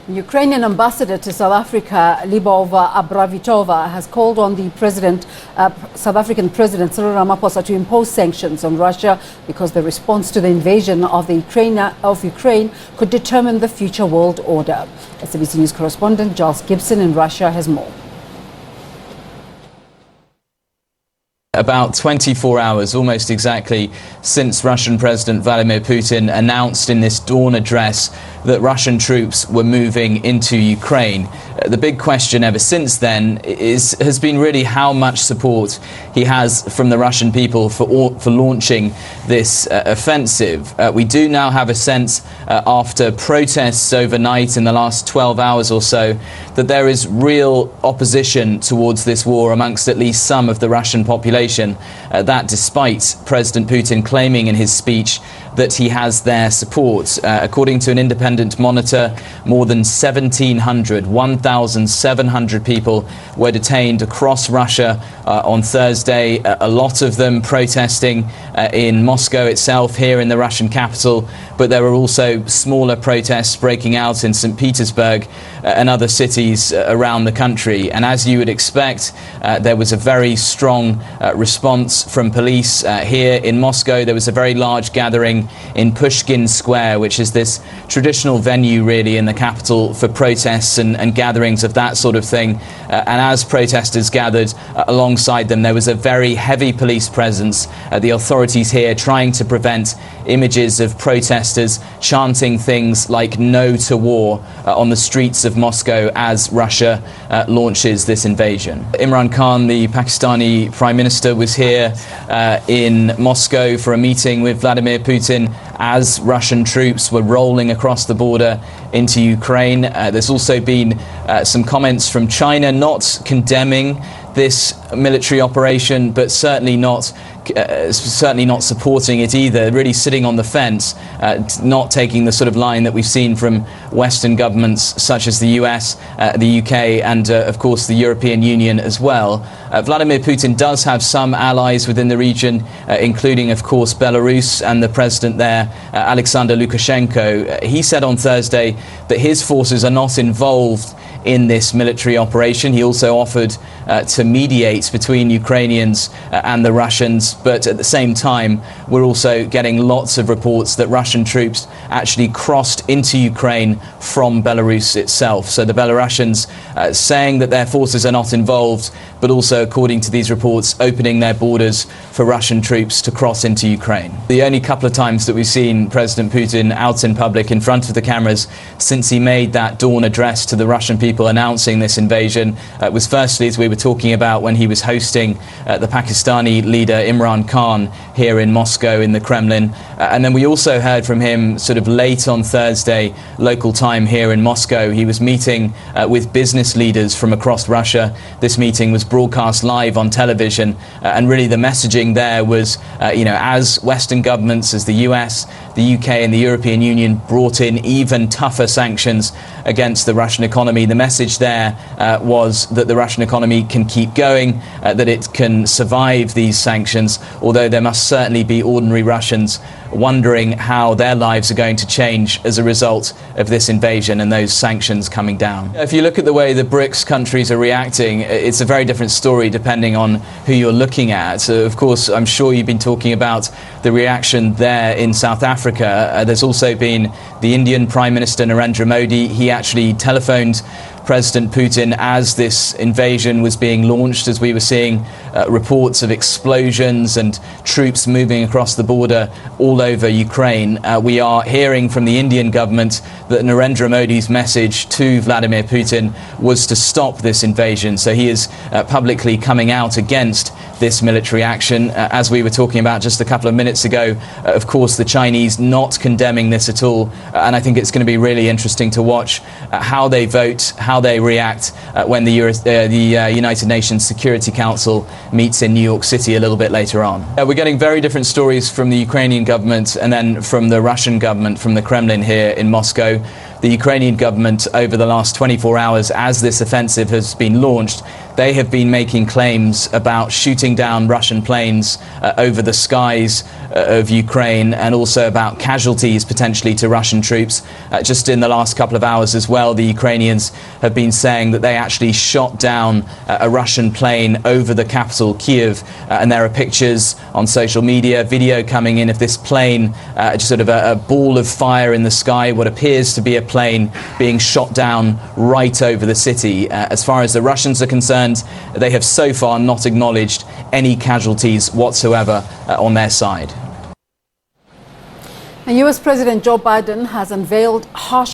Ukrainian Ambassador to South Africa Liubov Abravitova has called on the South African President Cyril Ramaphosa to impose sanctions on Russia because the response to the invasion of Ukraine could determine the future world order. SABC News correspondent Giles Gibson in Russia has more. About 24 hours, almost exactly, since Russian President Vladimir Putin announced in this dawn address that Russian troops were moving into Ukraine. The big question ever since then has been really how much support he has from the Russian people for launching this offensive. We do now have a sense, after protests overnight in the last 12 hours or so, that there is real opposition towards this war amongst at least some of the Russian population. That despite President Putin claiming in his speech that he has their support. According to an independent monitor, more than 1,700 people were detained across Russia on Thursday, a lot of them protesting in Moscow itself, here in the Russian capital, but there were also smaller protests breaking out in St. Petersburg and other cities around the country. And as you would expect, there was a very strong response from police here in Moscow. There was a very large gathering in Pushkin Square, which is this traditional venue really in the capital for protests and gatherings of that sort of thing. And as protesters gathered alongside them, there was a very heavy police presence. The authorities here trying to prevent images of protesters chanting things like "No to War" on the streets of Moscow as Russia launches this invasion. Imran Khan, the Pakistani Prime Minister, was here in Moscow for a meeting with Vladimir Putin as Russian troops were rolling across the border into Ukraine. There's also been some comments from China not condemning this military operation, but certainly not supporting it either, really sitting on the fence, not taking the sort of line that we've seen from Western governments such as the US, the UK and of course the European Union as well. Vladimir Putin does have some allies within the region, including of course Belarus and the president there, Alexander Lukashenko. He said on Thursday that his forces are not involved in this military operation. He also offered to mediate between Ukrainians and the Russians, but at the same time we're also getting lots of reports that Russian troops actually crossed into Ukraine from Belarus itself. So the Belarusians saying that their forces are not involved, but also, according to these reports, opening their borders for Russian troops to cross into Ukraine. The only couple of times that we've seen President Putin out in public in front of the cameras since he made that dawn address to the Russian people announcing this invasion was firstly, as we were talking about, when he was hosting the Pakistani leader Imran Khan here in Moscow in the Kremlin. And then we also heard from him sort of late on Thursday, local time here in Moscow. He was meeting with business leaders from across Russia. This meeting was broadcast live on television, and really the messaging there was, as Western governments, as the US, the UK and the European Union brought in even tougher sanctions against the Russian economy, the message there was that the Russian economy can keep going, that it can survive these sanctions, although there must certainly be ordinary Russians wondering how their lives are going to change as a result of this invasion and those sanctions coming down. If you look at the way the BRICS countries are reacting, it's a very different story depending on who you're looking at. Of course, I'm sure you've been talking about the reaction there in South Africa. There's also been the Indian Prime Minister Narendra Modi. He actually telephoned President Putin as this invasion was being launched, as we were seeing reports of explosions and troops moving across the border all over Ukraine. We are hearing from the Indian government that Narendra Modi's message to Vladimir Putin was to stop this invasion. So he is publicly coming out against this military action. As we were talking about just a couple of minutes ago, of course, the Chinese not condemning this at all. And I think it's going to be really interesting to watch how they vote, how they react when the United Nations Security Council meets in New York City a little bit later on. We're getting very different stories from the Ukrainian government and then from the Russian government, from the Kremlin here in Moscow. The Ukrainian government over the last 24 hours as this offensive has been launched, they have been making claims about shooting down Russian planes over the skies of Ukraine, and also about casualties potentially to Russian troops. Just in the last couple of hours as well, the Ukrainians have been saying that they actually shot down a Russian plane over the capital, Kiev, and there are pictures on social media, video coming in of this plane, just sort of a ball of fire in the sky, what appears to be a plane being shot down right over the city. As far as the Russians are concerned, they have so far not acknowledged any casualties whatsoever on their side. And US President Joe Biden has unveiled harsh